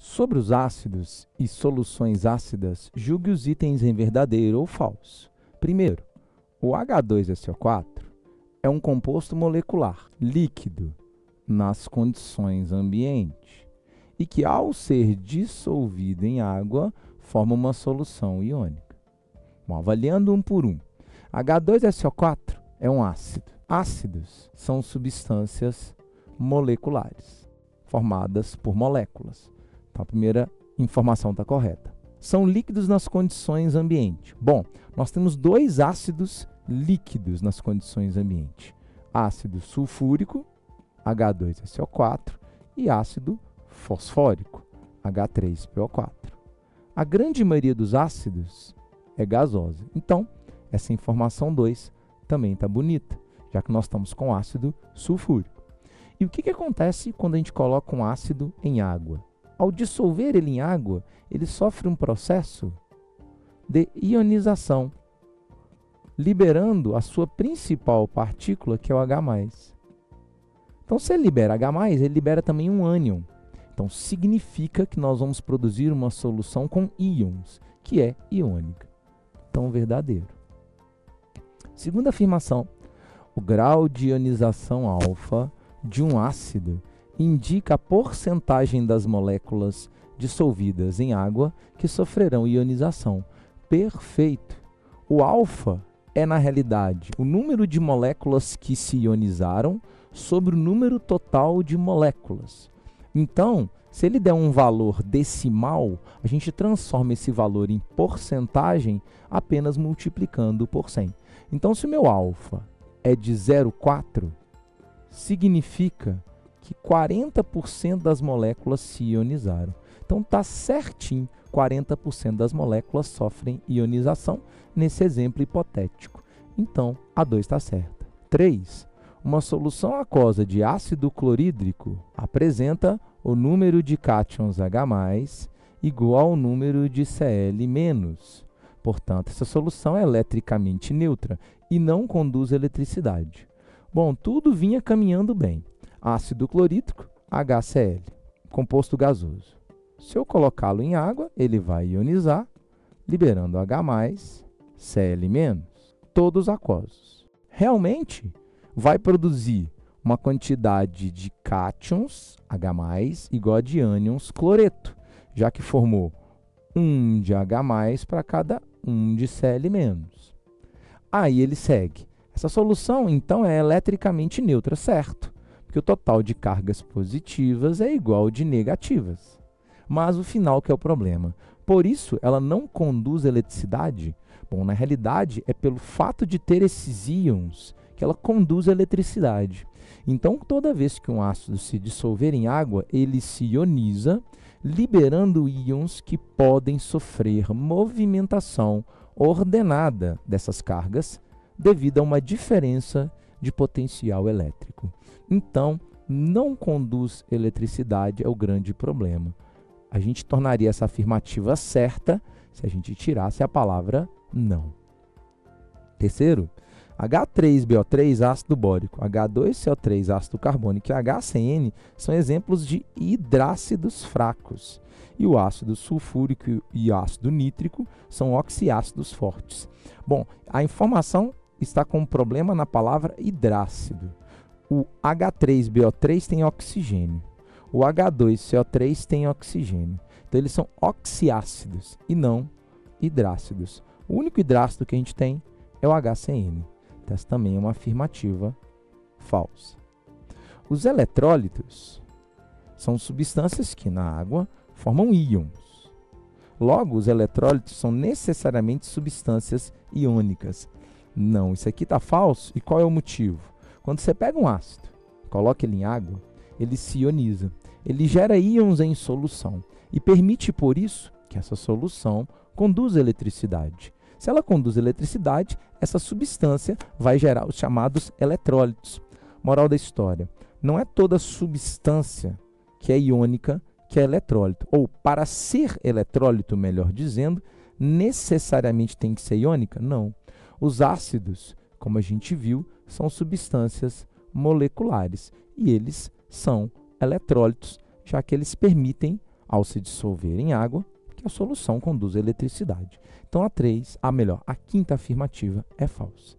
Sobre os ácidos e soluções ácidas, julgue os itens em verdadeiro ou falso. Primeiro, o H2SO4 é um composto molecular líquido nas condições ambiente e que, ao ser dissolvido em água, forma uma solução iônica. Bom, avaliando um por um, H2SO4 é um ácido. Ácidos são substâncias moleculares, formadas por moléculas. Então, a primeira informação está correta. São líquidos nas condições ambiente. Bom, nós temos dois ácidos líquidos nas condições ambiente. Ácido sulfúrico, H2SO4, e ácido fosfórico, H3PO4. A grande maioria dos ácidos é gasosa. Então, essa informação 2 também está bonita, já que nós estamos com ácido sulfúrico. E o que acontece quando a gente coloca um ácido em água? Ao dissolver ele em água, ele sofre um processo de ionização, liberando a sua principal partícula, que é o H+. Então, se ele libera H+, ele libera também um ânion. Então, significa que nós vamos produzir uma solução com íons, que é iônica. Então, verdadeiro. Segunda afirmação, o grau de ionização alfa de um ácido indica a porcentagem das moléculas dissolvidas em água que sofrerão ionização. Perfeito! O alfa é, na realidade, o número de moléculas que se ionizaram sobre o número total de moléculas. Então, se ele der um valor decimal, a gente transforma esse valor em porcentagem apenas multiplicando por 100. Então, se o meu alfa é de 0,4, significa que 40% das moléculas se ionizaram. Então, está certinho, 40% das moléculas sofrem ionização nesse exemplo hipotético. Então, a 2 está certa. 3. Uma solução aquosa de ácido clorídrico apresenta o número de cátions H+, igual ao número de Cl-. Portanto, essa solução é eletricamente neutra e não conduz eletricidade. Bom, tudo vinha caminhando bem. Ácido clorídrico, HCl, composto gasoso. Se eu colocá-lo em água, ele vai ionizar, liberando H+, Cl-, todos aquosos. Realmente, vai produzir uma quantidade de cátions, H+, igual a de ânions, cloreto, já que formou 1 de H+ para cada 1 de Cl-. Aí ele segue. Essa solução, então, é eletricamente neutra, certo? Porque o total de cargas positivas é igual ao de negativas. Mas o final que é o problema. Por isso, ela não conduz eletricidade? Bom, na realidade, é pelo fato de ter esses íons que ela conduz a eletricidade. Então, toda vez que um ácido se dissolver em água, ele se ioniza, liberando íons que podem sofrer movimentação ordenada dessas cargas devido a uma diferença de potencial elétrico. Então, não conduz eletricidade é o grande problema. A gente tornaria essa afirmativa certa se a gente tirasse a palavra não. Terceiro, H3BO3, ácido bórico, H2CO3, ácido carbônico e HCN são exemplos de hidrácidos fracos. E o ácido sulfúrico e ácido nítrico são oxiácidos fortes. Bom, a informação está com um problema na palavra hidrácido. O H3BO3 tem oxigênio. O H2CO3 tem oxigênio. Então, eles são oxiácidos e não hidrácidos. O único hidrácido que a gente tem é o HCN. Então, essa também é uma afirmativa falsa. Os eletrólitos são substâncias que, na água, formam íons. Logo, os eletrólitos são necessariamente substâncias iônicas. Não, isso aqui está falso. E qual é o motivo? Quando você pega um ácido, coloca ele em água, ele se ioniza. Ele gera íons em solução e permite, por isso, que essa solução conduza eletricidade. Se ela conduz eletricidade, essa substância vai gerar os chamados eletrólitos. Moral da história, não é toda substância que é iônica que é eletrólito. Ou, para ser eletrólito, melhor dizendo, necessariamente tem que ser iônica? Não. Os ácidos, como a gente viu, são substâncias moleculares e eles são eletrólitos, já que eles permitem ao se dissolver em água, que a solução conduz eletricidade. Então, a quinta afirmativa é falsa.